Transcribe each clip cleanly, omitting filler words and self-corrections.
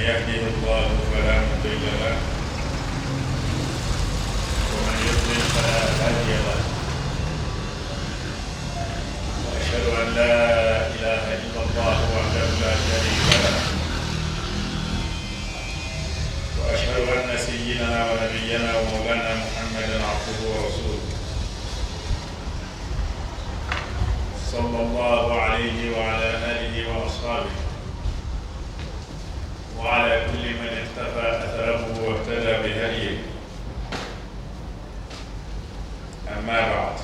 يهده الله فلا مضل له ومن يضلل فلا هادي له واشهد ان لا اله الا الله وحده لا شريك له واشهد ان سيدنا ونبينا ومولانا محمدا عبده ورسوله صلى الله عليه وعلى اله واصحابه وعلى كل من اقتفى اثره واهتدى بهديه. اما بعد،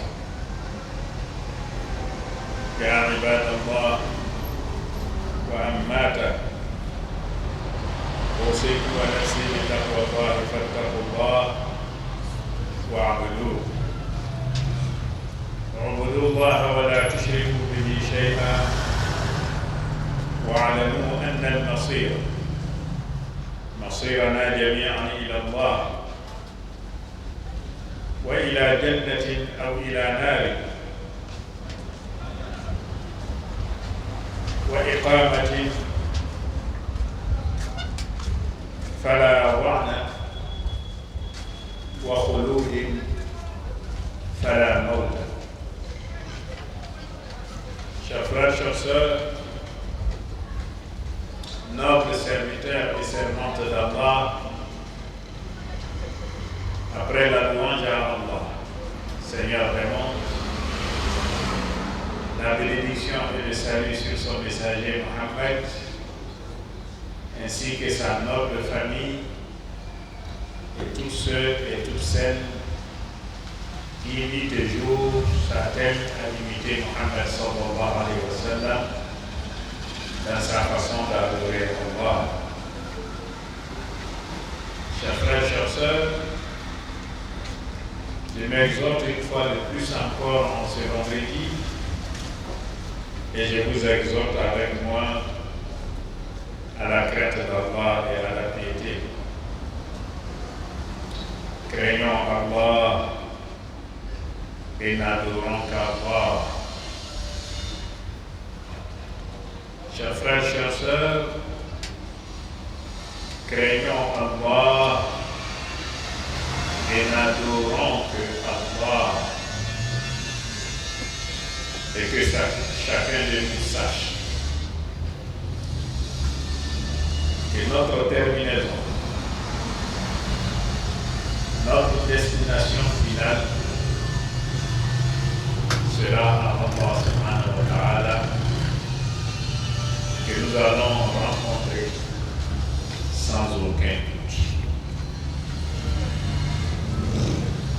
يا عباد الله واماته، اوصيكم ونفسي بتقوى الله فاتقوا الله واعبدوه. اعبدوا الله ولا تشركوا به شيئا واعلموا ان المصير مصيرنا جميعا الى الله، والى جنه او الى نار، واقامه فلا وعن، وخلود فلا موت. Chers frères, chers sœurs, nobles serviteurs et servantes d'Allah, après la louange à Allah, Seigneur des mondes, la bénédiction et le salut sur son messager Mohammed, ainsi que sa noble famille et tous ceux et toutes celles qui nuit et jour s'attellent à imiter Mohammed sallallahu alayhi wa sallam dans sa façon d'adorer Allah. Chers frères, chers sœurs, je m'exhorte une fois de plus encore en ce vendredi, et je vous exhorte avec moi à la crainte d'Allah et à la piété. Craignons Allah et n'adorons qu'Allah. Chers frères, chers sœurs, craignons Allah et n'adorons que Allah. Et que chacun de nous sache que notre terminaison, notre destination finale sera à Allah subhanahu wa ta'ala, que nous allons rencontrer sans aucun doute.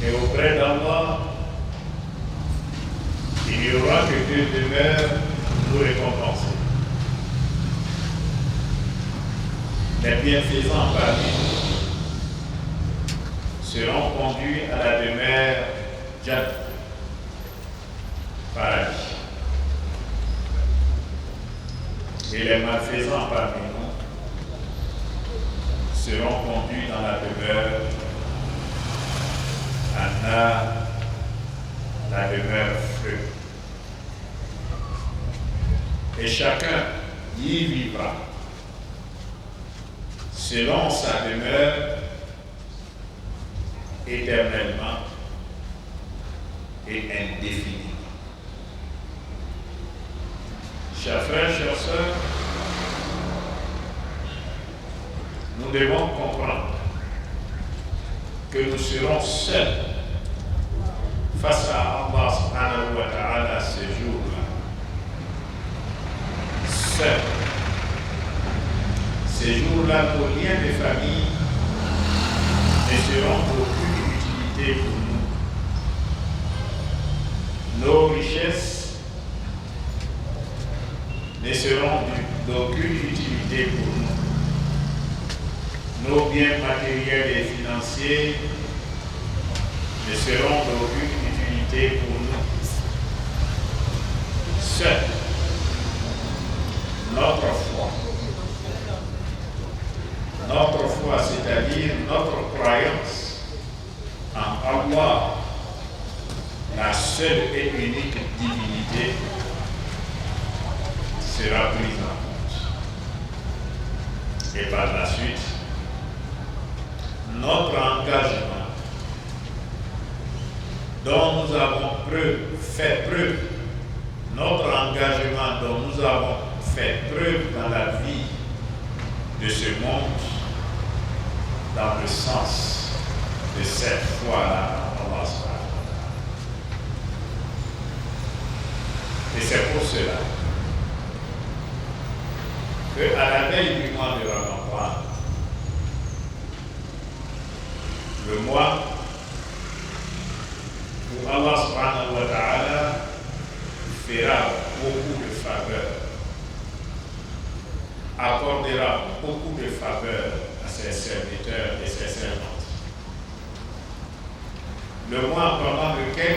Et auprès d'Allah, il n'y aura que deux demeures pour nous récompenser. Les bienfaisants parmi nous seront conduits à la demeure Jannah, paradis. Et les malfaisants parmi nous seront conduits dans la demeure Anna, la demeure feu. Et chacun y vivra selon sa demeure éternellement et indéfiniment. Chers frères, chers sœurs, nous devons comprendre que nous serons seuls face à Allah subhanahu wa ta'ala ce jour-là. Seuls. Ces jours-là, nos liens de famille ne seront d'aucune utilité pour nous. Nos richesses ne seront d'aucune utilité pour nous. Nos biens matériels et financiers ne seront d'aucune utilité pour nous. Seul notre foi, c'est-à-dire notre croyance en Allah, la seule et unique divinité, sera prise en compte. Et par la suite, notre engagement dont nous avons fait preuve, notre engagement dont nous avons fait preuve dans la vie de ce monde, dans le sens de cette foi-là en Allah. Et c'est pour cela qu'à la veille du mois de Ramadan, le mois où Allah subhanahu wa ta'ala fera beaucoup de faveurs, accordera beaucoup de faveurs à ses serviteurs et ses servantes. Le mois pendant lequel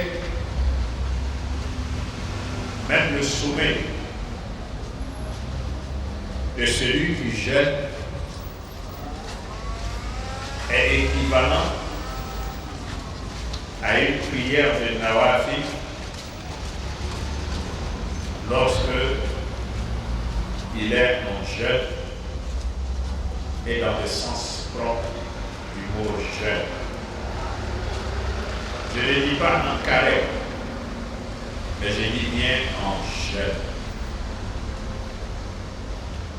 même le sommet de celui qui jeûne est équivalent à une prière de Nawafil lorsque il est en jeûne et dans le sens propre du mot jeûne. Je ne dis pas en carré, mais je dis bien en jeûne.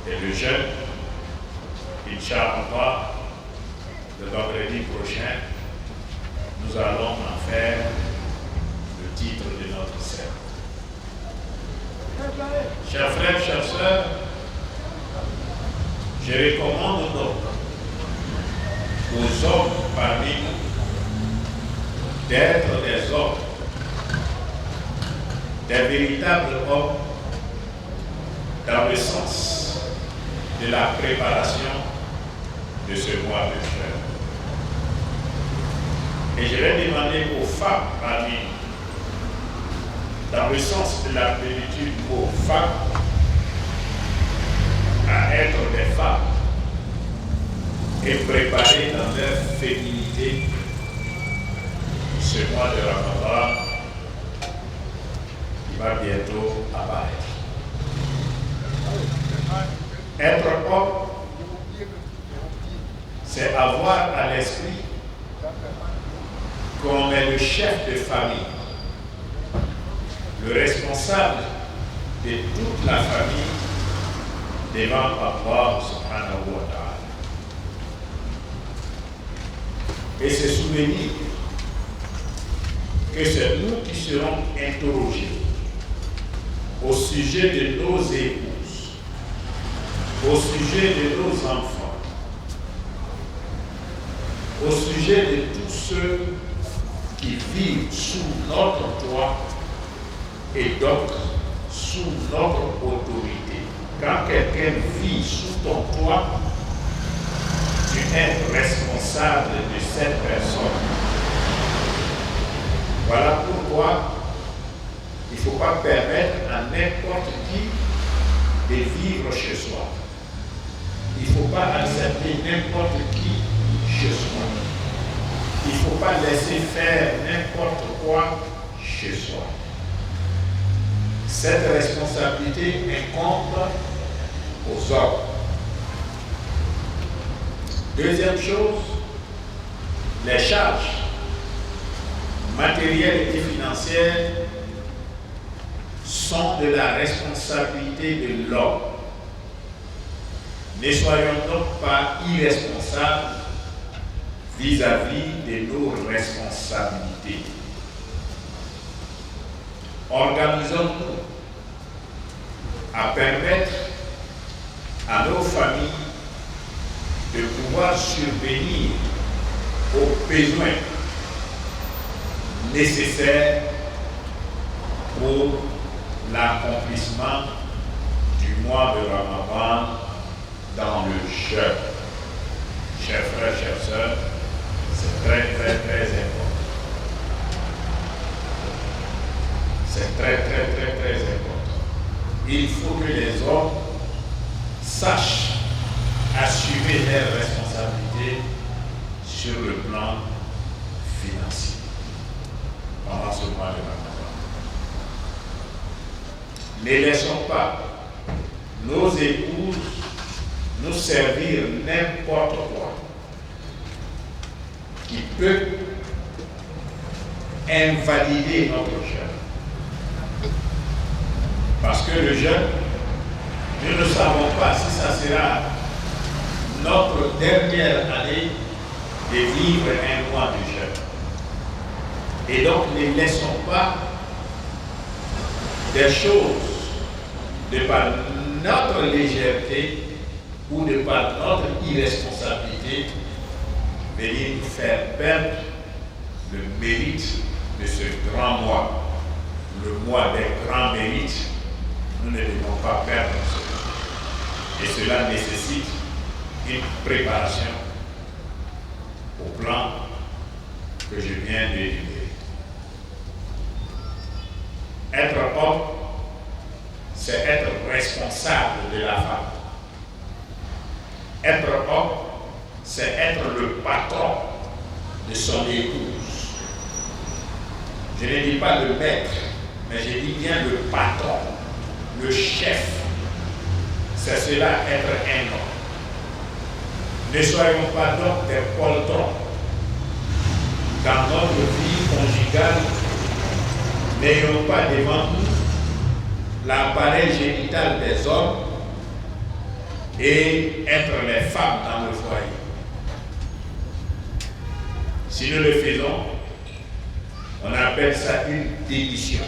Et le jeûne, Inch'Allah, le vendredi prochain, nous allons en faire le titre de notre sermon. Chers frères, chères sœurs, je recommande donc aux hommes parmi nous d'être des hommes, des véritables hommes dans le sens de la préparation de ce mois de jeûne. Et je vais demander aux femmes parmi nous, dans le sens de la plénitude aux femmes, à être des femmes et préparer dans leur féminité ce mois de Ramadan qui va bientôt apparaître. Être homme, c'est avoir à l'esprit qu'on est le chef de famille, le responsable de toute la famille devant Allah subhanahu wa ta'ala. Et se souvenir que c'est nous qui serons interrogés au sujet de nos épouses, au sujet de nos enfants, au sujet de tous ceux qui vivent sous notre toit et donc sous notre autorité. Quand quelqu'un vit sous ton toit, tu es responsable de cette personne. Voilà pourquoi il ne faut pas permettre à n'importe qui de vivre chez soi. Il ne faut pas accepter n'importe qui chez soi. Il ne faut pas laisser faire n'importe quoi chez soi. Cette responsabilité incombe aux hommes. Deuxième chose, les charges matérielles et financières sont de la responsabilité de l'homme. Ne soyons donc pas irresponsables vis-à-vis de nos responsabilités. Organisons-nous à permettre à nos familles de pouvoir survenir aux besoins nécessaires pour l'accomplissement du mois de Ramadan dans le jeûne. Chers frères, chères sœurs, c'est très important. C'est très important. Il faut que les hommes sachent assumer leurs responsabilités sur le plan financier pendant ce mois de Ramadan. Ne laissons pas nos épouses, nous servir n'importe quoi qui peut invalider notre jeûne. Parce que le jeûne, nous ne savons pas si ça sera notre dernière année de vivre un mois de jeûne. Et donc, ne laissons pas des choses de par notre légèreté ou de par notre irresponsabilité venir nous faire perdre le mérite de ce grand mois, le mois des grands mérites. Nous ne devons pas perdre cela. Et cela nécessite une préparation au plan que je viens d'énumérer. Être homme, c'est être responsable de la femme. Être homme, c'est être le patron de son épouse. Je ne dis pas le maître, mais je dis bien le patron, le chef. C'est cela être un homme. Ne soyons pas donc des poltrons. Dans notre vie conjugale, n'ayons pas devant nous l'appareil génital des hommes et être les femmes dans le foyer. Si nous le faisons, on appelle ça une démission.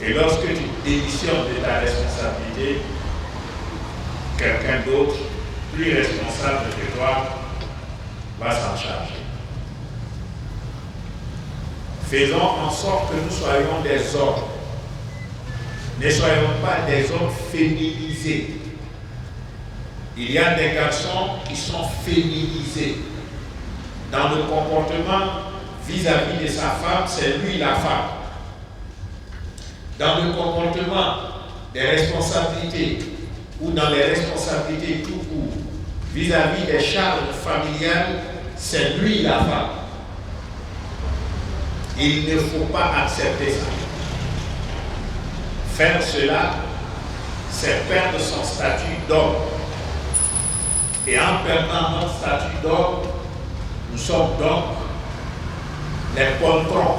Et lorsque tu démissionnes de ta responsabilité, quelqu'un d'autre, plus responsable que toi, va s'en charger. Faisons en sorte que nous soyons des hommes. Ne soyons pas des hommes féminisés. Il y a des garçons qui sont féminisés. Dans le comportement vis-à-vis de sa femme, c'est lui la femme. Dans le comportement des responsabilités ou dans les responsabilités tout court, vis-à-vis des charges familiales, c'est lui la femme. Il ne faut pas accepter ça. Faire cela, c'est perdre son statut d'homme. Et en perdant notre statut d'homme, nous sommes donc les poltrons.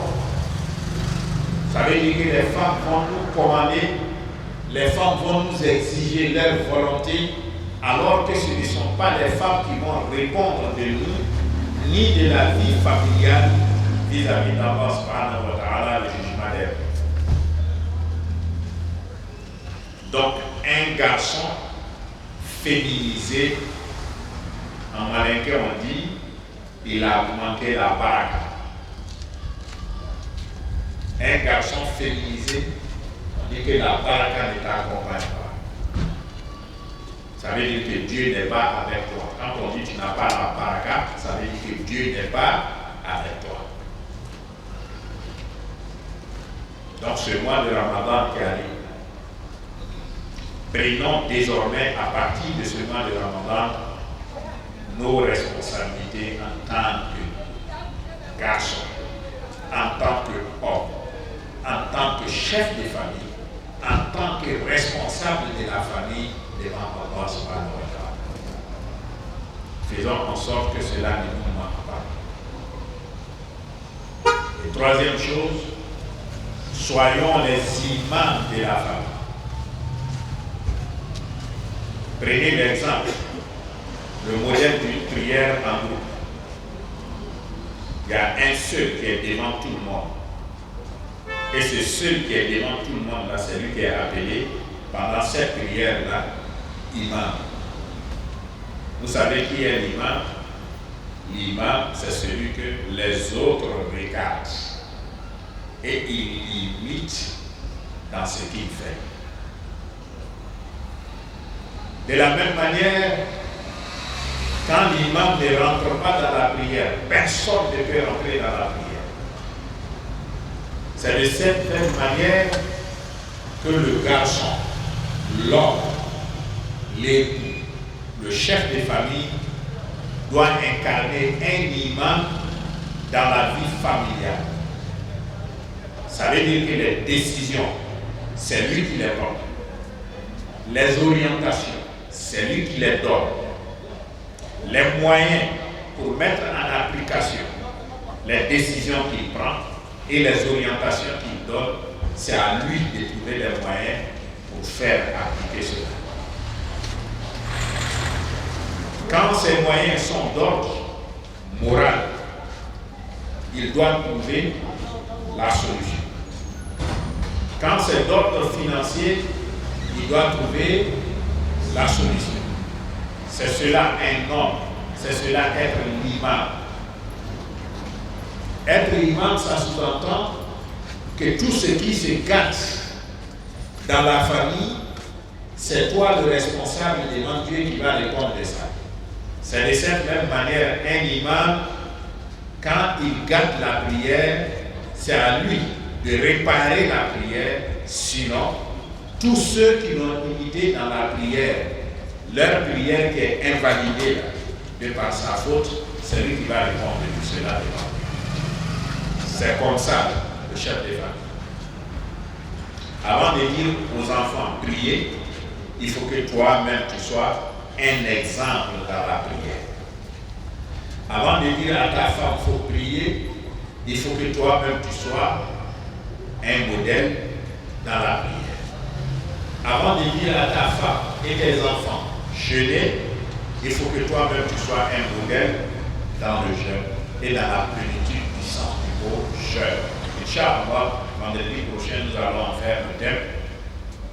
Ça veut dire que les femmes vont nous commander, les femmes vont nous exiger leur volonté, alors que ce ne sont pas les femmes qui vont répondre de nous, ni de la vie familiale vis-à-vis d'Allah subhanahu wa ta'ala, le jugement d'elle. Donc, un garçon féminisé, en malinqué on dit, il a manqué la baraka. Un garçon féminisé, on dit que la baraka ne t'accompagne pas. Ça veut dire que Dieu n'est pas avec toi. Quand on dit que tu n'as pas la baraka, ça veut dire que Dieu n'est pas avec toi. Donc ce mois de Ramadan qui arrive, prenons désormais à partir de ce mois de Ramadan nos responsabilités en tant que garçon, en tant qu'homme, en tant que chef de famille, en tant que responsable de la famille devant Allah subhanahu wa ta'ala. Faisons en sorte que cela ne nous manque pas. Et troisième chose, soyons les imams de la famille. Prenez l'exemple, le modèle d'une prière en groupe. Il y a un seul qui est devant tout le monde. Et ce seul qui est devant tout le monde, là, c'est lui qui est appelé pendant cette prière-là, imam. Vous savez qui est l'imam? L'imam, c'est celui que les autres regardent. Et il imite dans ce qu'il fait. De la même manière, quand l'imam ne rentre pas dans la prière, personne ne peut rentrer dans la prière. C'est de cette même manière que le garçon, l'homme, l'époux, le chef de famille doit incarner un imam dans la vie familiale. Ça veut dire que les décisions, c'est lui qui les prend. Les orientations, c'est lui qui les donne. Les moyens pour mettre en application les décisions qu'il prend et les orientations qu'il donne, c'est à lui de trouver les moyens pour faire appliquer cela. Quand ces moyens sont d'ordre moral, il doit trouver la solution. Quand c'est d'ordre financier, il doit trouver la solution. C'est cela un homme, c'est cela être l'imam. Être imam, ça sous-entend que tout ce qui se gâte dans la famille, c'est toi le responsable devant Dieu qui va répondre de ça. C'est de cette même manière, un imam, quand il gâte la prière, c'est à lui de réparer la prière, sinon, tous ceux qui l'ont imité dans la prière, leur prière qui est invalidée de par sa faute, c'est lui qui va répondre de tout cela devant Dieu. C'est comme ça, le chef de famille. Avant de dire aux enfants, priez, il faut que toi-même tu sois un exemple dans la prière. Avant de dire à ta femme, il faut prier, il faut que toi-même tu sois un modèle dans la prière. Avant de dire à ta femme et tes enfants, jeûnez, il faut que toi-même tu sois un modèle dans le jeûne et dans la plénitude du sens du mot jeûne. Inch'Allah, vendredi prochain, nous allons en faire le thème,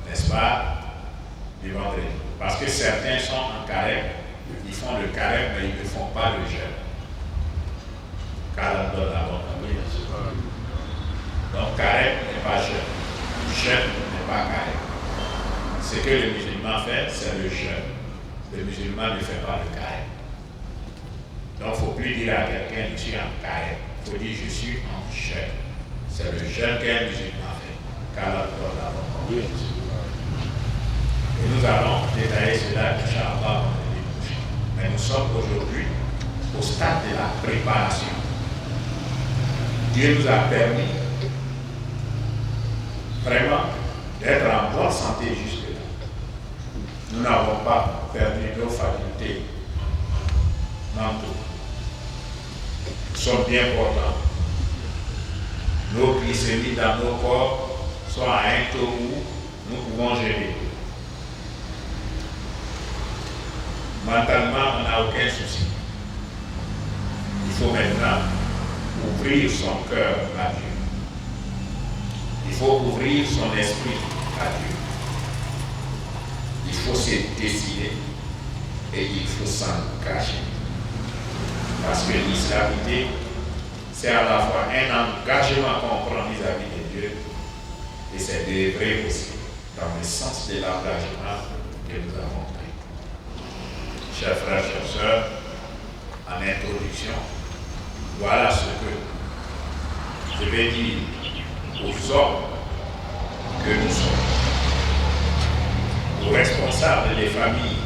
n'est-ce pas, du vendredi. Parce que certains sont en carême, ils font le carême, mais ils ne font pas le jeûne. Car on donne la bonne famille. Donc carême n'est pas jeûne. Jeûne n'est pas carême. Ce que le musulman fait, c'est le jeûne. Le musulman ne fait pas le carême. Donc il ne faut plus dire à quelqu'un je suis en carême. Il faut dire je suis en jeûne. C'est le jeûne qu'un musulman fait. Car on donne la bonne famille. Et nous allons détailler cela, Inch'Allah, mais nous sommes aujourd'hui au stade de la préparation. Dieu nous a permis vraiment d'être en bonne santé jusque-là. Nous n'avons pas perdu nos facultés mentaux. Nous sommes bien portants. Nos glycémies dans nos corps sont à un taux où nous pouvons gérer. Mentalement, on n'a aucun souci. Il faut maintenant ouvrir son cœur à Dieu. Il faut ouvrir son esprit à Dieu. Il faut se décider et il faut s'engager. Parce que l'islamité, c'est à la fois un engagement qu'on prend vis-à-vis de Dieu et c'est de vrai aussi dans le sens de l'engagement que nous avons pris. Chers frères, chères sœurs, en introduction, voilà ce que je vais dire aux hommes que nous sommes, aux responsables des familles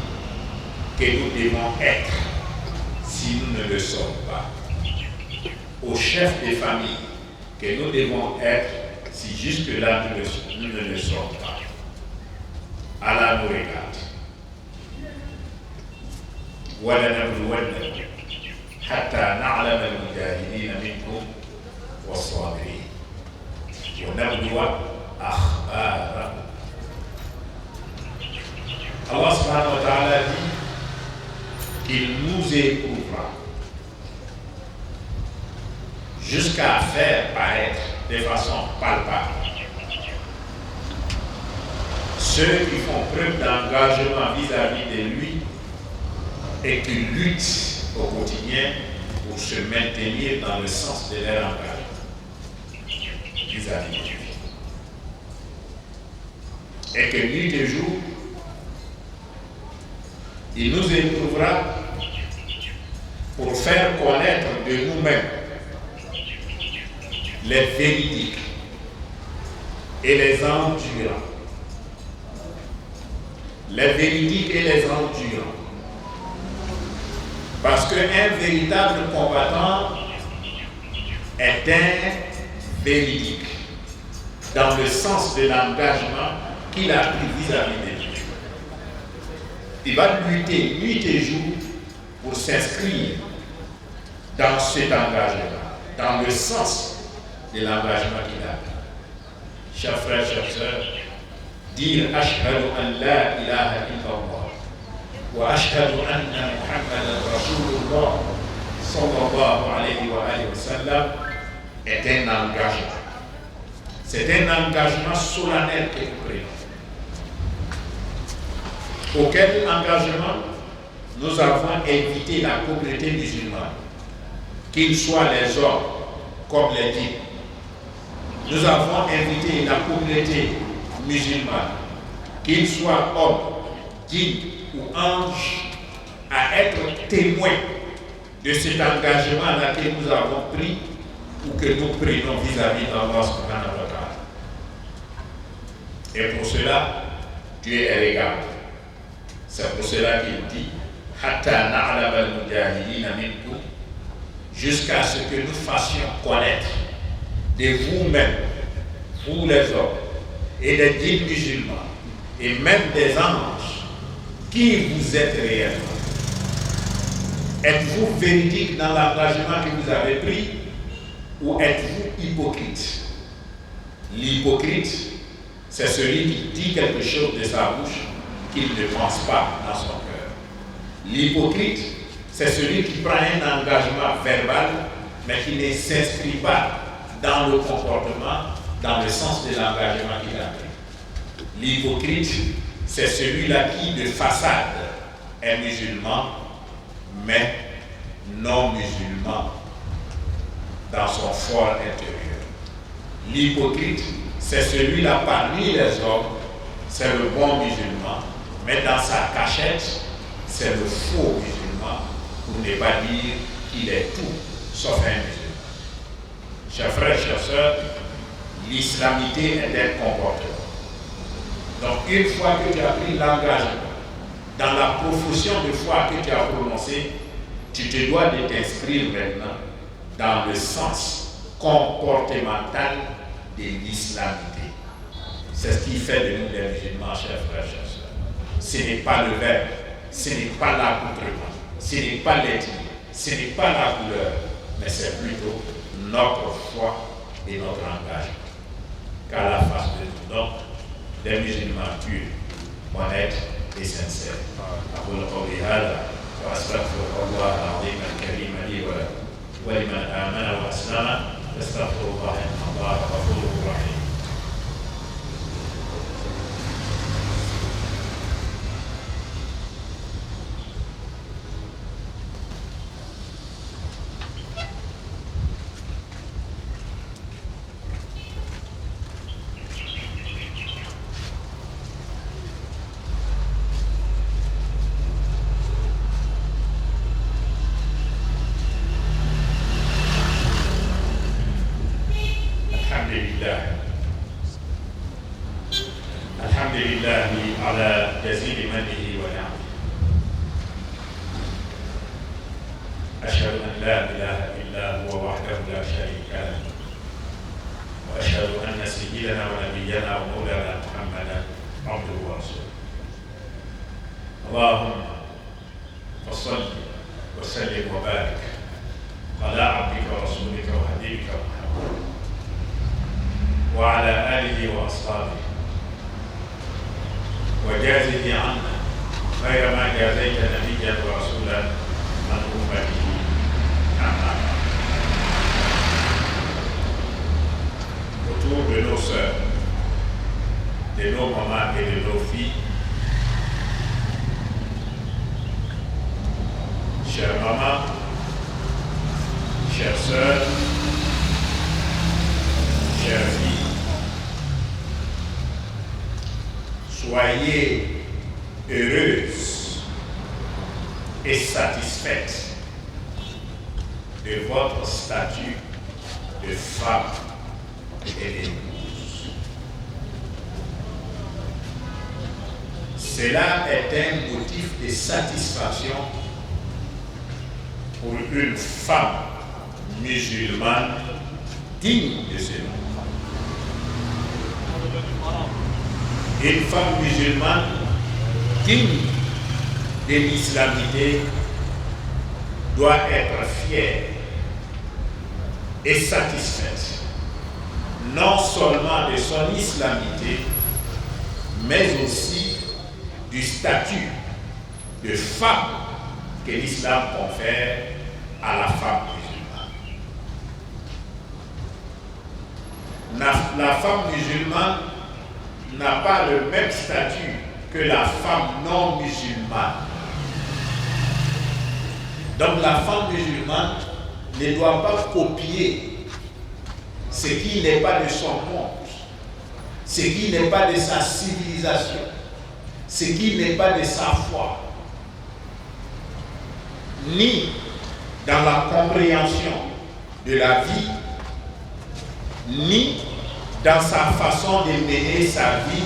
que nous devons être si nous ne le sommes pas, aux chefs des familles que nous devons être si jusque-là nous ne le sommes pas. Allah nous regarde. ولنبلونكم حتى نعلم المجاهدين منكم والصابرين ونبلو أخباركم. Allah subhanahu wa ta'ala dit qu'il nous éprouvera jusqu'à faire paraître de façon palpable ceux qui font preuve d'engagement vis-à-vis de lui et qui luttent au quotidien pour se maintenir dans le sens de leur engagement vis-à-vis de lui. Et que nuit et jour, il nous éprouvera pour faire connaître de nous-mêmes les véridiques et les endurants. Les véridiques et les endurants. Parce qu'un véritable combattant est un véridique dans le sens de l'engagement qu'il a pris vis-à-vis de Dieu. il va lutter nuit et jour pour s'inscrire dans cet engagement, dans le sens de l'engagement qu'il a. Chers frères, chers sœurs, dire Ashhadu an la ilaha illallah wa ashhadu anna Muhammadan Rasulullah sallallahu alayhi wa sallam est un engagement. C'est un engagement solennel que nous prenons. Auquel engagement nous avons invité la communauté musulmane, qu'ils soient les hommes comme les djinns. Nous avons invité la communauté musulmane, qu'ils soient hommes, djinns ou anges, à être témoins de cet engagement-là que nous avons pris ou que nous prenons vis-à-vis d'Allah subhanahu wa ta'ala. Et pour cela, Dieu est regardant. C'est pour cela qu'il dit Hatta na'lam al-mujahidina minkum, jusqu'à ce que nous fassions connaître de vous-même, vous les hommes, et des djinns musulmans, et même des anges, qui vous êtes réellement. Êtes-vous véridique dans l'engagement que vous avez pris, ou êtes-vous hypocrite? L'hypocrite, c'est celui qui dit quelque chose de sa bouche qu'il ne pense pas dans son cœur. L'hypocrite, c'est celui qui prend un engagement verbal, mais qui ne s'inscrit pas dans le comportement, dans le sens de l'engagement qu'il a pris. L'hypocrite, c'est celui-là qui, de façade, est musulman, mais non musulman dans son fort intérieur. L'hypocrite, c'est celui-là parmi les hommes, c'est le bon musulman, mais dans sa cachette, c'est le faux musulman, pour ne pas dire qu'il est tout sauf un musulman. Chers frères, chers sœurs, l'islamité est un comportement. Donc une fois que tu as pris l'engagement dans la profession de foi que tu as prononcée, tu te dois de t'inscrire maintenant dans le sens comportemental de l'islamité. C'est ce qui fait de nous des musulmans, chers frères, chers sœurs. Ce n'est pas le verbe, ce n'est pas l'accoutrement, ce n'est pas l'ethnie, ce n'est pas la couleur, mais c'est plutôt notre foi et notre engagement. Qu'à la face de nous, donc, des musulmans purs, honnêtes et sincères. أقول قولي هذا وأستغفر الله العظيم الكريم لي ولكم ولمن آمن وأسلم فاستغفر الله إن الله غفور رحيم. الحمد لله على جزيل منه ونعمه. أشهد أن لا إله إلا هو وحده لا شريك له، وأشهد أن سيدنا ونبينا ومولانا محمدا عبده ورسوله. اللهم فصل وسلم وبارك على عبدك ورسولك وحبيبك محمد وعلى آله وأصحابه، وجازه عنا غير ما جازيت نبيا ورسولا عن أمته. Autour de nos sœurs, de nos mamans et de nos filles, chères mamans, chères sœurs, chères filles, soyez heureuses et satisfaites de votre statut de femme et d'épouse. Cela est un motif de satisfaction pour une femme musulmane digne de ce nom. Une femme musulmane digne de l'islamité doit être fière et satisfaite, non seulement de son islamité, mais aussi du statut de femme que l'islam confère à la femme musulmane. La femme musulmane n'a pas le même statut que la femme non musulmane. Donc la femme musulmane ne doit pas copier ce qui n'est pas de son monde, ce qui n'est pas de sa civilisation, ce qui n'est pas de sa foi, ni dans la compréhension de la vie, ni dans sa façon de mener sa vie.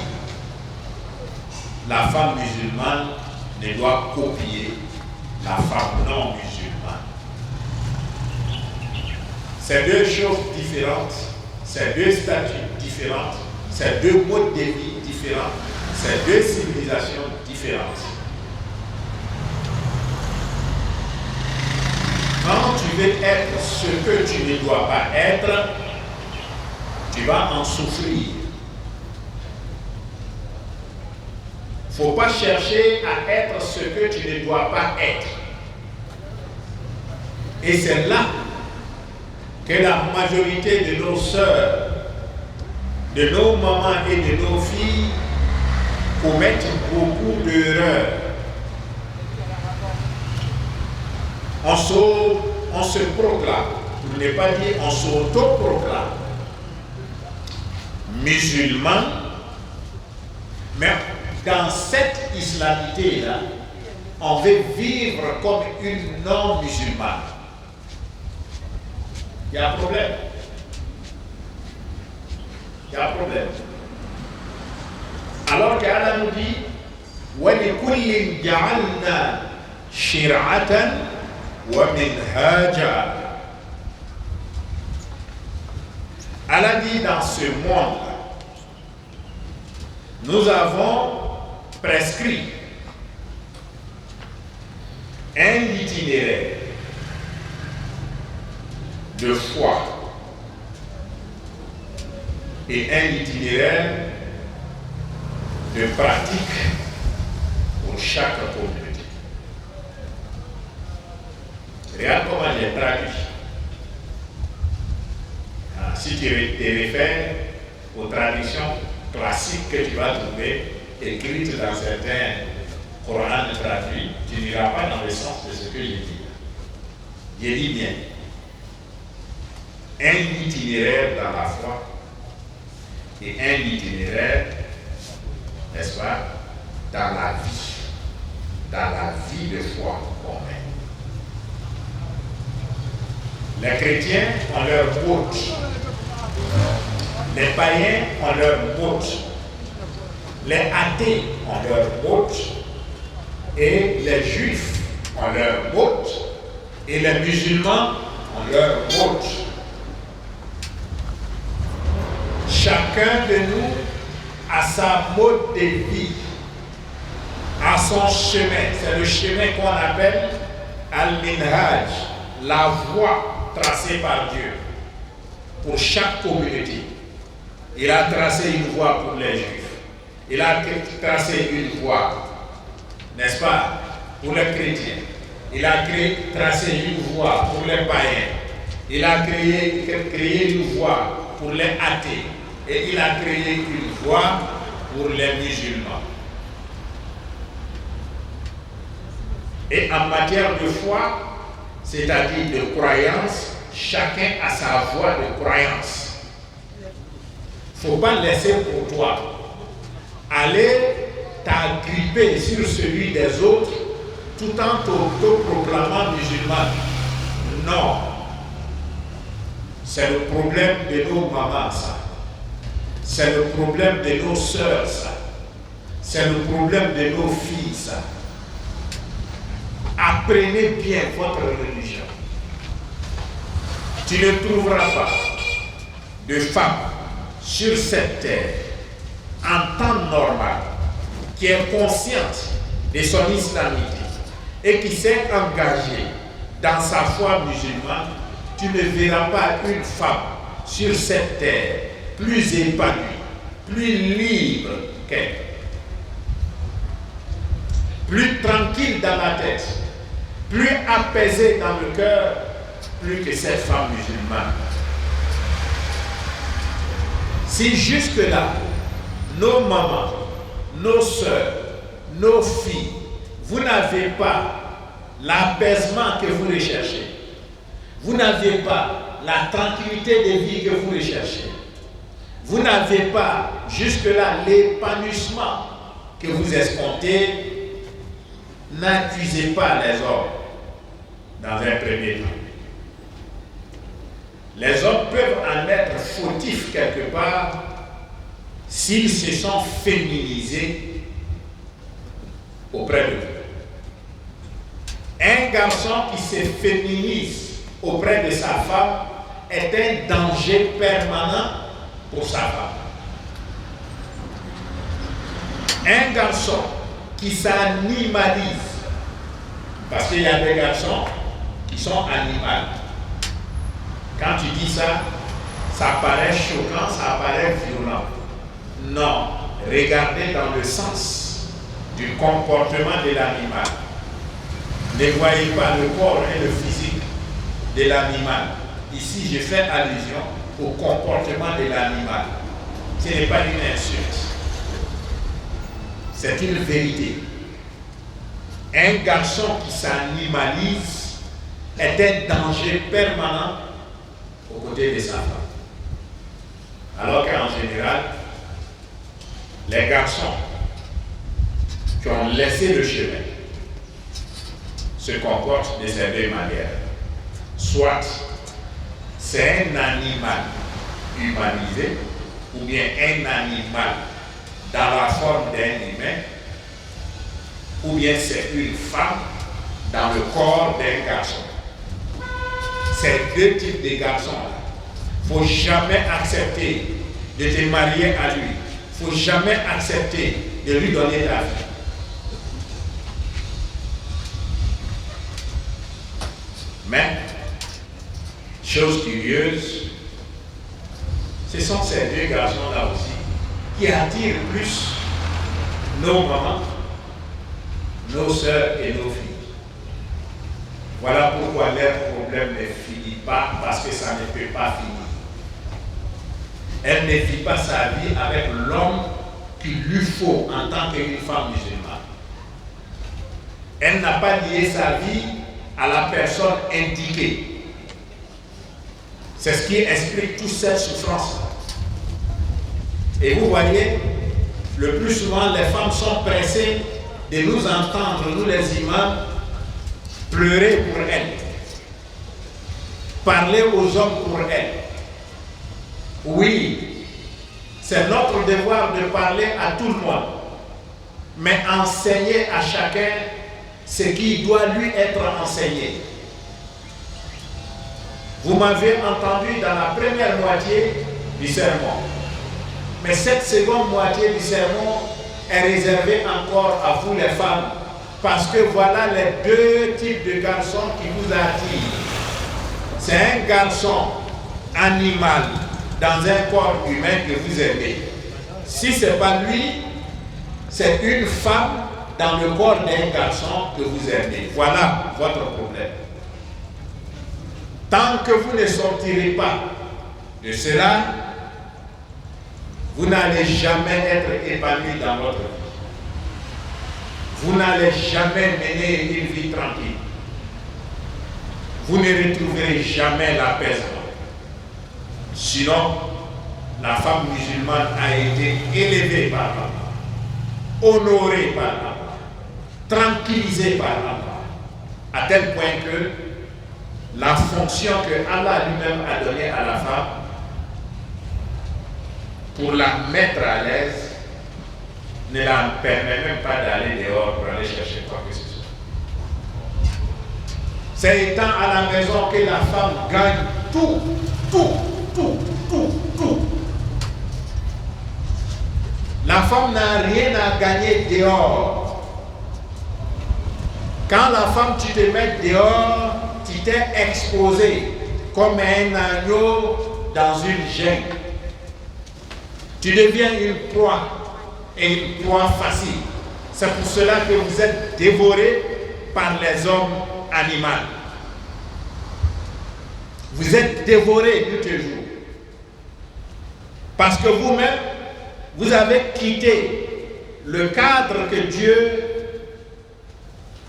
La femme musulmane ne doit copier la femme non musulmane. C'est deux choses différentes, c'est deux statuts différents, c'est deux modes de vie différents, c'est deux civilisations différentes. Quand tu veux être ce que tu ne dois pas être, tu vas en souffrir. Il ne faut pas chercher à être ce que tu ne dois pas être. Et c'est là que la majorité de nos sœurs, de nos mamans et de nos filles commettent beaucoup d'erreurs. On se proclame, pour ne pas dire on s'auto-proclame musulman, mais dans cette islamité-là, on veut vivre comme une non-musulmane. Il y a un problème. Il y a un problème. Alors qu'Allah nous dit وَلِكُلٍّ جَعَلْنَا شِرْعَةً وَمِنْهَاجًا. Allah dit dans ce monde, nous avons prescrit un itinéraire de foi et un itinéraire de pratique pour chaque communauté. Regarde comment j'ai traduit. Si tu te réfères aux traductions classiques que tu vas trouver écrites dans certains Corans traduits, tu n'iras pas dans le sens de ce que j'ai dit. J'ai dit bien. Un itinéraire dans la foi et un itinéraire, n'est-ce pas, dans la vie de foi qu'on mène. Les chrétiens ont leur route, les païens ont leur route, les athées ont leur route, et les juifs ont leur route, et les musulmans ont leur route. Chacun de nous a sa mode de vie, a son chemin. C'est le chemin qu'on appelle Al-Minhaj, la voie tracée par Dieu pour chaque communauté. Il a tracé une voie pour les Juifs. Il a tracé une voie, n'est-ce pas, pour les chrétiens. Il a tracé une voie pour les païens. Il a créé une voie pour les athées. Et il a créé une voie pour les musulmans. Et en matière de foi, c'est-à-dire de croyance, chacun a sa voie de croyance. Il ne faut pas laisser pour toi aller t'agripper sur celui des autres tout en t'auto-proclamant musulman. Non. C'est le problème de nos mamans, ça. C'est le problème de nos sœurs, ça. C'est le problème de nos filles, ça. Apprenez bien votre religion. Tu ne trouveras pas de femme sur cette terre en temps normal qui est consciente de son islamité, et qui s'est engagé dans sa foi musulmane, tu ne verras pas une femme sur cette terre plus épanouie, plus libre qu'elle, plus tranquille dans la tête, plus apaisée dans le cœur, plus que cette femme musulmane. Si jusque-là, nos mamans, nos sœurs, nos filles, vous n'avez pas l'apaisement que vous recherchez, vous n'avez pas la tranquillité de vie que vous recherchez, vous n'avez pas jusque-là l'épanouissement que vous escomptez, n'accusez pas les hommes dans un premier temps. Les hommes peuvent en être fautifs quelque part s'ils se sont féminisés auprès de vous. Un garçon qui se féminise auprès de sa femme est un danger permanent pour sa femme. Un garçon qui s'animalise, parce qu'il y a des garçons qui sont animaux. Quand tu dis ça, ça paraît choquant, ça paraît violent. Non, regardez dans le sens du comportement de l'animal. Ne voyez pas le corps et le physique de l'animal. Ici, je fais allusion au comportement de l'animal. Ce n'est pas une insulte. C'est une vérité. Un garçon qui s'animalise est un danger permanent aux côtés de sa femme. Alors qu'en général, les garçons qui ont laissé le chemin se comportent de ces deux manières. Soit c'est un animal humanisé, ou bien un animal dans la forme d'un humain, ou bien c'est une femme dans le corps d'un garçon. Ces deux types de garçons-là, il ne faut jamais accepter de te marier à lui. Il ne faut jamais accepter de lui donner ta vie. Mais, chose curieuse, ce sont ces deux garçons-là aussi qui attirent plus nos mamans, nos sœurs et nos filles. Voilà pourquoi leur problème ne finit pas, parce que ça ne peut pas finir. Elle ne vit pas sa vie avec l'homme qu'il lui faut en tant qu'une femme musulmane. Elle n'a pas lié sa vie à la personne indiquée. C'est ce qui explique toute cette souffrance. Et vous voyez, le plus souvent, les femmes sont pressées de nous entendre, nous les imams, pleurer pour elles, parler aux hommes pour elles. Oui, c'est notre devoir de parler à tout le monde, mais enseigner à chacun ce qui doit lui être enseigné. Vous m'avez entendu dans la première moitié du sermon, mais cette seconde moitié du sermon est réservée encore à vous les femmes, parce que voilà les deux types de garçons qui vous attirent. C'est un garçon animal dans un corps humain que vous aimez. Si ce n'est pas lui, c'est une femme dans le corps d'un garçon que vous aimez. Voilà votre problème. Tant que vous ne sortirez pas de cela, vous n'allez jamais être épanoui dans votre vie. Vous n'allez jamais mener une vie tranquille. Vous ne retrouverez jamais l'apaisement. Sinon, la femme musulmane a été élevée par Allah, honorée par Allah, tranquillisée par Allah, à tel point que la fonction que Allah lui-même a donnée à la femme pour la mettre à l'aise ne la permet même pas d'aller dehors pour aller chercher quoi que ce soit. C'est étant à la maison que la femme gagne tout. La femme n'a rien à gagner dehors. Quand la femme, tu te mets dehors, tu t'es exposé comme un agneau dans une jungle. Tu deviens une proie et une proie facile. C'est pour cela que vous êtes dévorés par les hommes animaux. Vous êtes dévorés nuit et jour. Parce que vous-même, vous avez quitté le cadre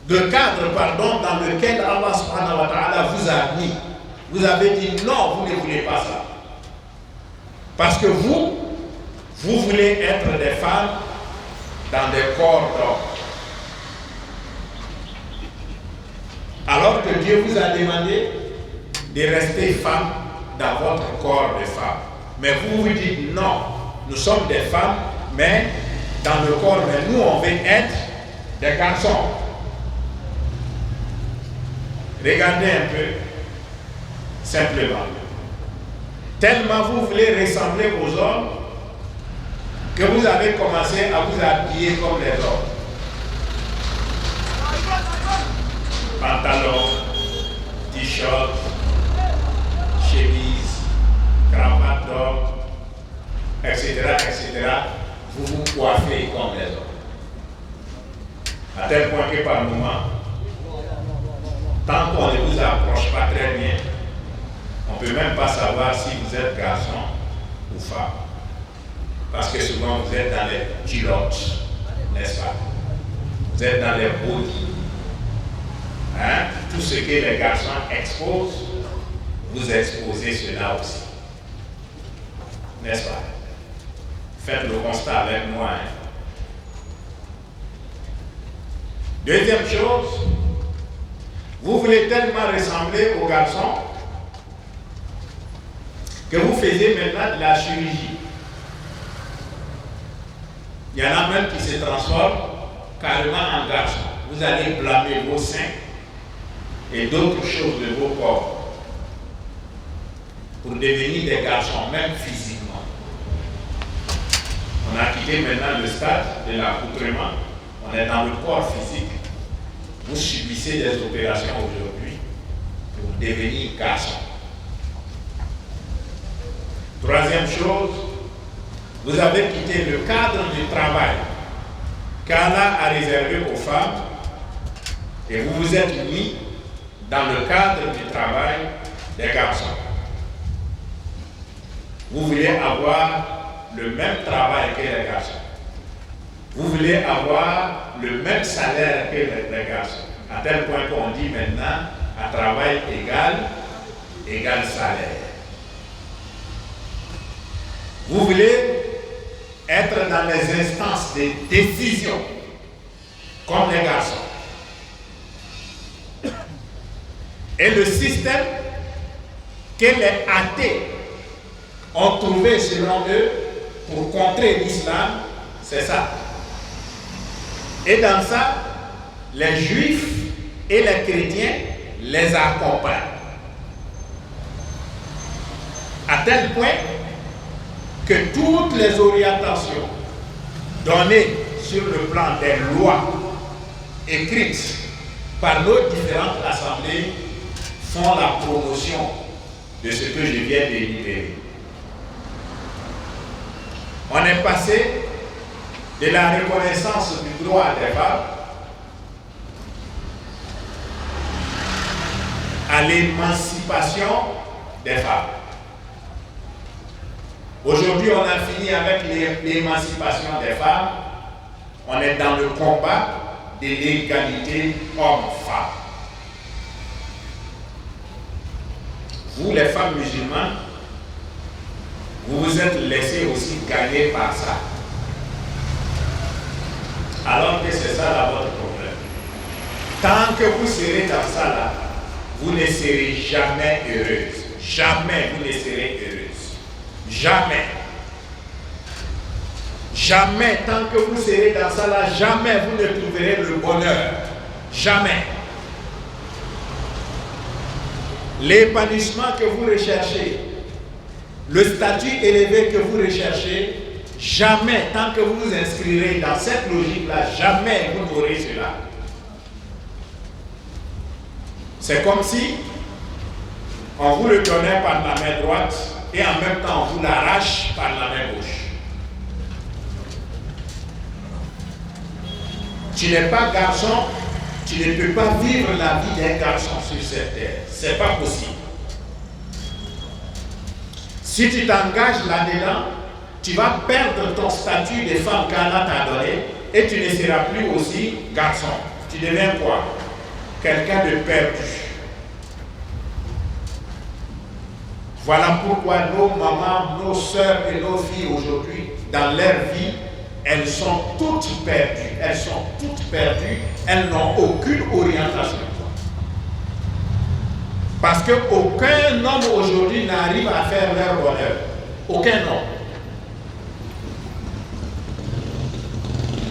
dans lequel Allah subhanahu wa ta'ala vous a mis. Vous avez dit non, vous ne voulez pas ça. Parce que vous voulez être des femmes dans des corps d'hommes. Alors que Dieu vous a demandé de rester femme dans votre corps de femme. Mais vous vous dites non, nous sommes des femmes, mais dans le corps, mais nous on veut être des garçons. Regardez un peu, simplement. Tellement vous voulez ressembler aux hommes que vous avez commencé à vous habiller comme les hommes. Pantalon, t-shirt, chemise, cravate d'homme, etc., etc. Vous vous coiffez comme les hommes. À tel point que par moment, tant qu'on ne vous approche pas très bien, on ne peut même pas savoir si vous êtes garçon ou femme. Parce que souvent vous êtes dans les culottes, n'est-ce pas? Vous êtes dans les body. Hein? Tout ce que les garçons exposent, vous exposez cela aussi. N'est-ce pas? Faites le constat avec moi. Hein? Deuxième chose, vous voulez tellement ressembler aux garçons que vous faisiez maintenant de la chirurgie. Il y en a même qui se transforment carrément en garçons. Vous allez blâmer vos seins et d'autres choses de vos corps pour devenir des garçons, même physiquement. On a quitté maintenant le stade de l'accoutrement. On est dans le corps physique. Vous subissez des opérations aujourd'hui pour devenir garçon. Troisième chose, vous avez quitté le cadre du travail qu'Allah a réservé aux femmes et vous vous êtes mis dans le cadre du travail des garçons. Vous voulez avoir le même travail que les garçons. Vous voulez avoir le même salaire que les garçons. À tel point qu'on dit maintenant, à travail égal salaire. Vous voulez être dans les instances de décision comme les garçons. Et le système que les athées ont trouvé selon eux pour contrer l'islam, c'est ça. Et dans ça, les juifs et les chrétiens les accompagnent. À tel point que toutes les orientations données sur le plan des lois écrites par nos différentes assemblées font la promotion de ce que je viens d'énumérer. On est passé de la reconnaissance du droit des femmes à l'émancipation des femmes. Aujourd'hui, on a fini avec l'émancipation des femmes. On est dans le combat de l'égalité homme-femme. Vous, les femmes musulmanes, vous vous êtes laissés aussi gagner par ça. Alors que c'est ça là votre problème. Tant que vous serez dans ça là, vous ne serez jamais heureuse. Jamais vous ne serez heureuse. Jamais. Jamais, tant que vous serez dans ça là, jamais vous ne trouverez le bonheur. Jamais. L'épanouissement que vous recherchez, le statut élevé que vous recherchez, jamais, tant que vous vous inscrirez dans cette logique-là, jamais vous n'aurez cela. C'est comme si on vous le donnait par la main droite et en même temps on vous l'arrache par la main gauche. Tu n'es pas garçon, tu ne peux pas vivre la vie d'un garçon sur cette terre. C'est pas possible. Si tu t'engages là-dedans, tu vas perdre ton statut de femme qu'Allah t'a donné et tu ne seras plus aussi garçon. Tu deviens quoi? Quelqu'un de perdu. Voilà pourquoi nos mamans, nos sœurs et nos filles aujourd'hui, dans leur vie, elles sont toutes perdues. Elles sont toutes perdues. Elles n'ont aucune orientation. Parce qu'aucun homme aujourd'hui n'arrive à faire leur bonheur. Aucun homme.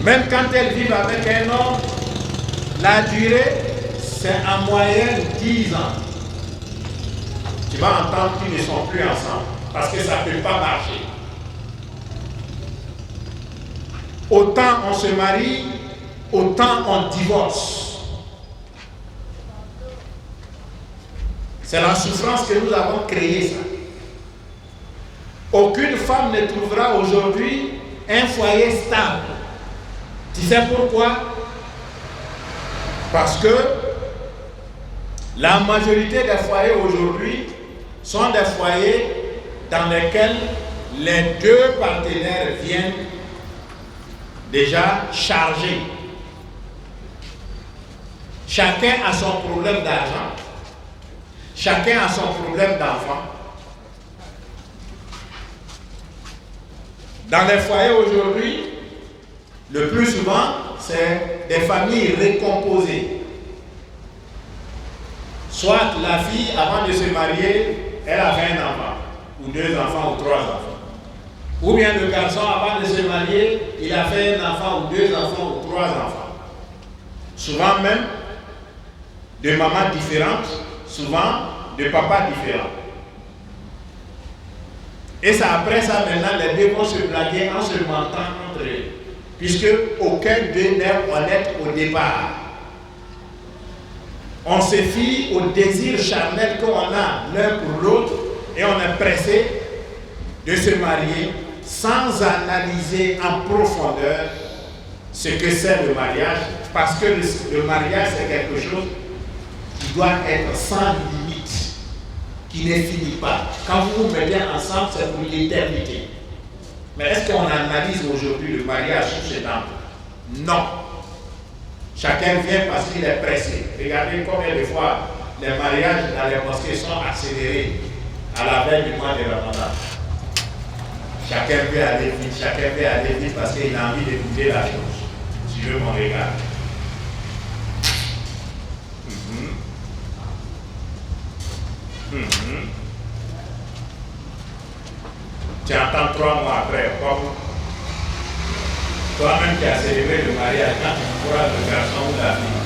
Même quand elles vivent avec un homme, la durée, c'est en moyenne 10 ans. Tu vas entendre qu'ils ne sont plus ensemble parce que ça ne peut pas marcher. Autant on se marie, autant on divorce. C'est la souffrance que nous avons créée, ça. Aucune femme ne trouvera aujourd'hui un foyer stable. Tu sais pourquoi? Parce que la majorité des foyers aujourd'hui sont des foyers dans lesquels les deux partenaires viennent déjà chargés. Chacun a son problème d'argent, chacun a son problème d'enfant. Dans les foyers aujourd'hui, le plus souvent, c'est des familles recomposées. Soit la fille, avant de se marier, elle avait un enfant, ou 2 enfants, ou 3 enfants. Ou bien le garçon, avant de se marier, il a fait un enfant, ou 2 enfants, ou 3 enfants. Souvent même, de mamans différentes, souvent de papas différents. Et c'est après ça, maintenant, les deux vont se blaguer en se mentant entre eux. Puisque aucun d'eux n'est honnête au départ. On se fie au désir charnel qu'on a l'un pour l'autre et on est pressé de se marier sans analyser en profondeur ce que c'est le mariage, parce que le mariage c'est quelque chose qui doit être sans limite, qui ne finit pas. Quand vous vous mettez ensemble, c'est pour l'éternité. Mais est-ce qu'on analyse aujourd'hui le mariage sous cet angle? Non. Chacun vient parce qu'il est pressé. Regardez combien de fois les mariages dans les mosquées sont accélérés à la veille du mois de Ramadan. Chacun veut aller vite parce qu'il a envie d'écouter la chose. Si je m'en regarde. Tu entends 3 mois après, comme toi-même qui as célébré le mariage, quand tu pourras le garçon ou la fille,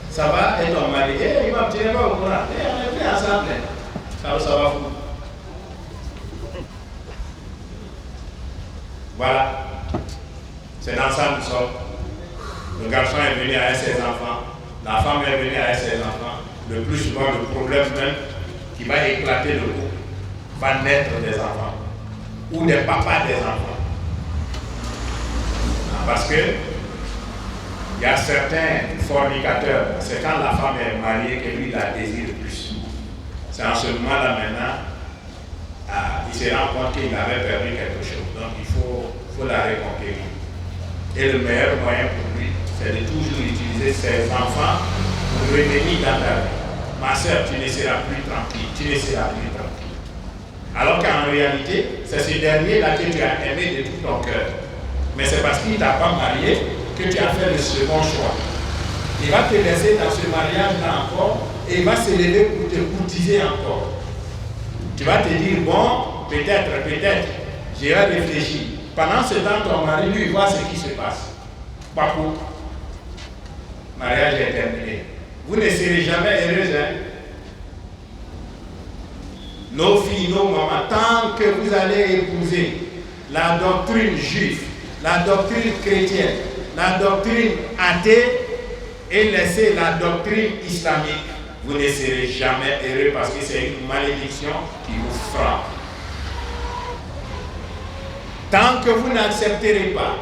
ça va, et ton mari, il va me tirer pas au courant, on est plus ensemble, ça va fou. Voilà, c'est dans ça que nous sommes. Le garçon est venu avec ses enfants, la femme est venue avec ses enfants. Le plus souvent, le problème même qui va éclater le couple va naître des enfants ou des papas des enfants. Parce que il y a certains fornicateurs, c'est quand la femme est mariée que lui la désire le plus. C'est en ce moment-là maintenant, il se rend compte qu'il avait perdu quelque chose. Donc il faut la reconquérir. Et le meilleur moyen pour lui, c'est de toujours utiliser ses enfants pour revenir dans ta vie. Ma soeur, tu ne seras plus tranquille, tu ne seras plus tranquille. Alors qu'en réalité, c'est ce dernier-là que tu as aimé de tout ton cœur. Mais c'est parce qu'il ne t'a pas marié que tu as fait le second choix. Il va te laisser dans ce mariage-là encore et il va se lever pour te courtiser encore. Tu vas te dire, bon, peut-être, j'ai réfléchi. Pendant ce temps, ton mari, lui, voit ce qui se passe. Pas pour. Mariage est terminé. Vous ne serez jamais heureux, hein? Nos filles, nos mamans, tant que vous allez épouser la doctrine juive, la doctrine chrétienne, la doctrine athée et laisser la doctrine islamique, vous ne serez jamais heureux parce que c'est une malédiction qui vous frappe. Tant que vous n'accepterez pas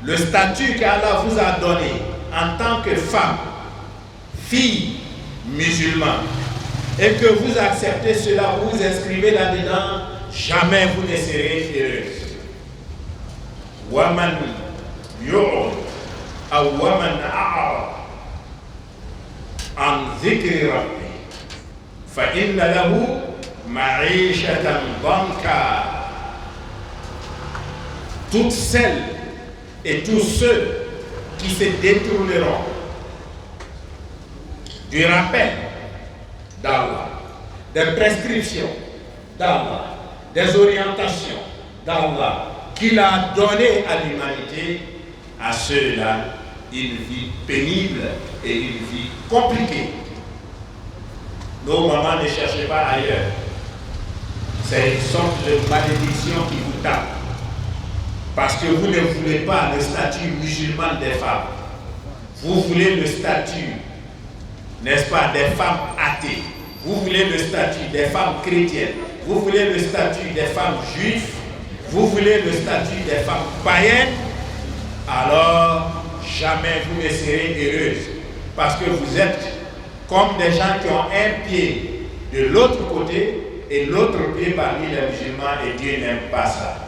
le statut qu'Allah vous a donné en tant que femme, fille musulmane, et que vous acceptez cela, vous vous inscrivez là-dedans, jamais vous ne serez heureuse. Waman yu'ud aw waman a'rad an dhikri rabbi fa inna lahu ma'ishatan danka. Toutes celles et tous ceux qui se détourneront du rappel d'Allah, des prescriptions d'Allah, des orientations d'Allah qu'il a données à l'humanité, à ceux-là, une vie pénible et une vie compliquée. Nos mamans, ne cherchez pas ailleurs. C'est une sorte de malédiction qui vous tape. Parce que vous ne voulez pas le statut musulman des femmes. Vous voulez le statut, n'est-ce pas, des femmes athées. Vous voulez le statut des femmes chrétiennes. Vous voulez le statut des femmes juives. Vous voulez le statut des femmes païennes. Alors, jamais vous ne serez heureuses. Parce que vous êtes comme des gens qui ont un pied de l'autre côté et l'autre pied parmi les musulmans, et Dieu n'aime pas ça.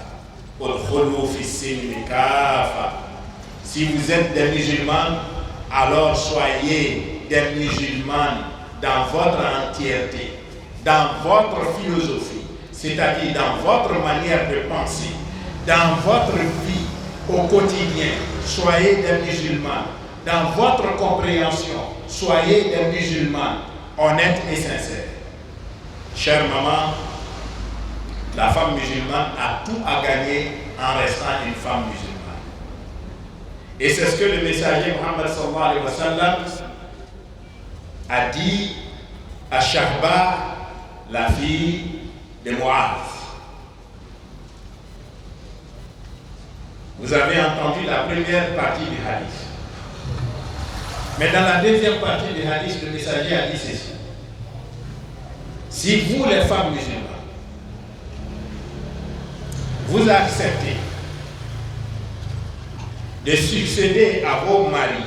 Si vous êtes des musulmans, alors soyez des musulmanes dans votre entièreté, dans votre philosophie, c'est-à-dire dans votre manière de penser, dans votre vie au quotidien. Soyez des musulmans. Dans votre compréhension, soyez des musulmans honnêtes et sincères. Chère maman, la femme musulmane a tout à gagner en restant une femme musulmane. Et c'est ce que le messager Muhammad sallallahu alayhi wa sallam a dit à Shahba, la fille de Mu'adh. Vous avez entendu la première partie du hadith. Mais dans la deuxième partie du hadith, le messager a dit ceci. Si vous, les femmes musulmanes, vous acceptez de succéder à vos maris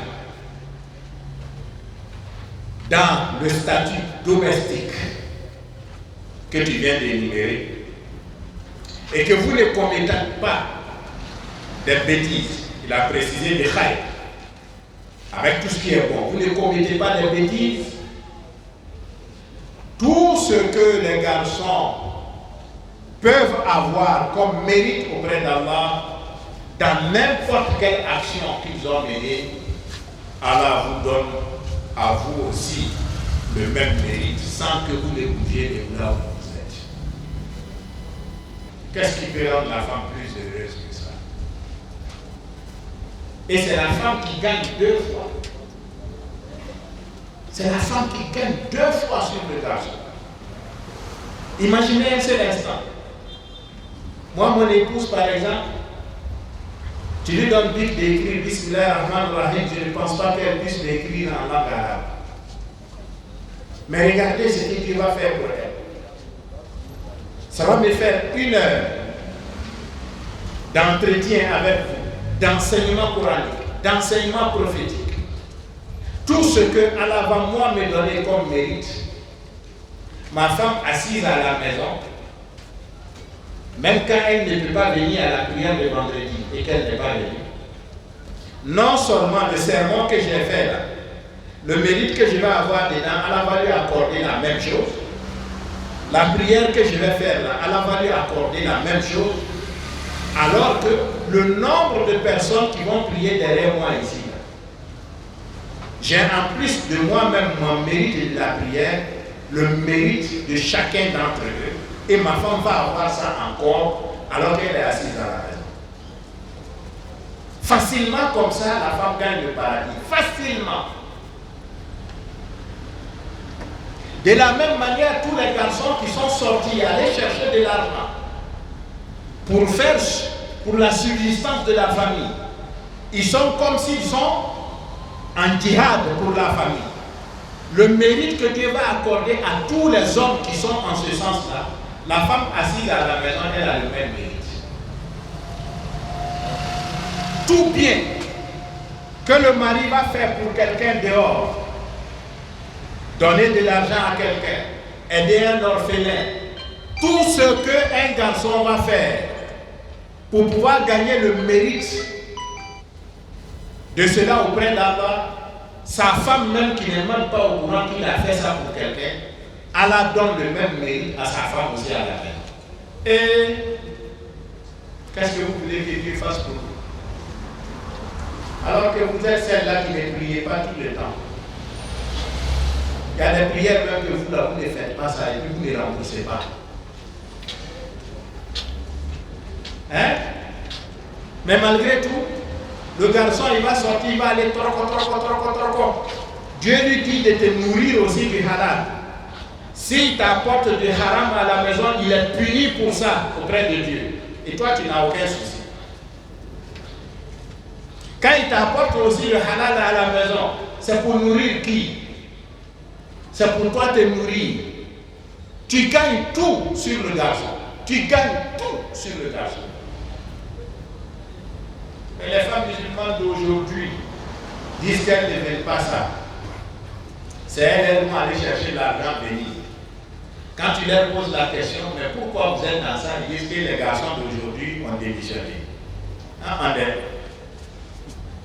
dans le statut domestique que tu viens d'énumérer et que vous ne commettez pas des bêtises, il a précisé des khayr, avec tout ce qui est bon, vous ne commettez pas des bêtises, tout ce que les garçons peuvent avoir comme mérite auprès d'Allah dans n'importe quelle action qu'ils ont menée, Allah vous donne à vous aussi le même mérite sans que vous ne bougiez de là où vous êtes. Qu'est-ce qui peut rendre la femme plus heureuse que ça? Et c'est la femme qui gagne deux fois. C'est la femme qui gagne deux fois sur le garçon. Imaginez un seul instant. Moi, mon épouse, par exemple, tu lui donnes vite d'écrire Bismillah ar-Rahman ar-Rahim, je ne pense pas qu'elle puisse l'écrire en langue arabe. Mais regardez ce que tu vas faire pour elle. Ça va me faire 1 heure d'entretien avec vous, d'enseignement coranique, d'enseignement prophétique. Tout ce que Allah va moi me donner comme mérite, ma femme assise à la maison, même quand elle ne peut pas venir à la prière de vendredi et qu'elle n'est pas venue, non seulement le sermon que j'ai fait là, le mérite que je vais avoir dedans, Allah va lui accorder la même chose. La prière que je vais faire là, Allah va lui accorder la même chose. Alors que le nombre de personnes qui vont prier derrière moi ici, là, j'ai en plus de moi-même mon mérite de la prière, le mérite de chacun d'entre eux. Et ma femme va avoir ça encore alors qu'elle est assise à la maison. Facilement comme ça, la femme gagne le paradis. Facilement. De la même manière, tous les garçons qui sont sortis aller chercher de l'argent pour la subsistance de la famille, ils sont comme s'ils sont en djihad pour la famille. le mérite que Dieu va accorder à tous les hommes qui sont en ce sens-là, la femme assise à la maison, elle a le même mérite. Tout bien que le mari va faire pour quelqu'un dehors, donner de l'argent à quelqu'un, aider un orphelin, tout ce qu'un garçon va faire pour pouvoir gagner le mérite de cela auprès d'Allah, sa femme même qui n'est même pas au courant qu'il a fait ça pour quelqu'un, Allah donne le même mérite à sa femme aussi à la fin. Et qu'est-ce que vous voulez que Dieu fasse pour vous? Alors que vous êtes celle-là qui ne priez pas tout le temps. Il y a des prières même que vous, là, vous ne faites pas ça et puis vous ne les remboursez pas. Hein? Mais malgré tout, le garçon, il va sortir, il va aller troco. Dieu lui dit de te nourrir aussi du halal. S'il t'apporte du haram à la maison, il est puni pour ça auprès de Dieu. Et toi, tu n'as aucun souci. Quand il t'apporte aussi le halal à la maison, c'est pour nourrir qui? C'est pour toi te nourrir. Tu gagnes tout sur le garçon. Tu gagnes tout sur le garçon. Mais les femmes musulmanes d'aujourd'hui disent qu'elles ne veulent pas ça. C'est elles qui vont aller chercher l'argent béni. Quand tu leur poses la question, mais pourquoi vous êtes dans ça, ils disent que les garçons d'aujourd'hui ont démissionné.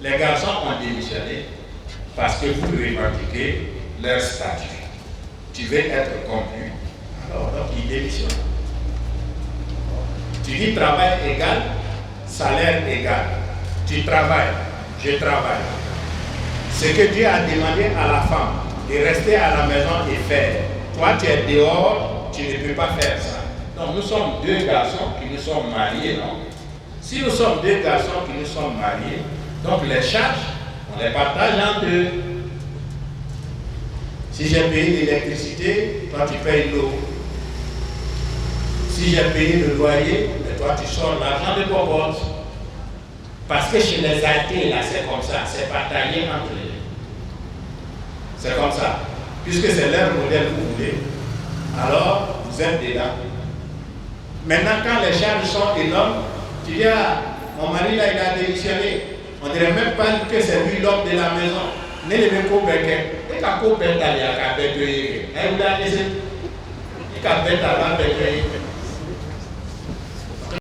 Les garçons ont démissionné parce que vous revendiquez leur statut. Tu veux être comme lui, alors donc ils démissionnent. Tu dis travail égal, salaire égal. Tu travailles, je travaille. Ce que Dieu a demandé à la femme, de rester à la maison et faire. Toi, tu es dehors, tu ne peux pas faire ça. Donc, nous sommes deux garçons qui nous sommes mariés, non? Si nous sommes deux garçons qui nous sommes mariés, donc les charges, on les partage entre eux. Si j'ai payé l'électricité, toi tu payes l'eau. Si j'ai payé le loyer, toi tu sors l'argent de ton poche. Parce que chez les athées, là, c'est comme ça, c'est partagé entre eux. C'est comme ça. Puisque c'est leur modèle que vous voulez, alors vous êtes dedans. Maintenant, quand les charges sont énormes, tu dis, ah, mon mari là, il a démissionné. On ne dirait même pas que c'est lui l'homme de la maison. Ne le même pas et quand on peut aller à la bête, il a laissé. Il a bête à la bête.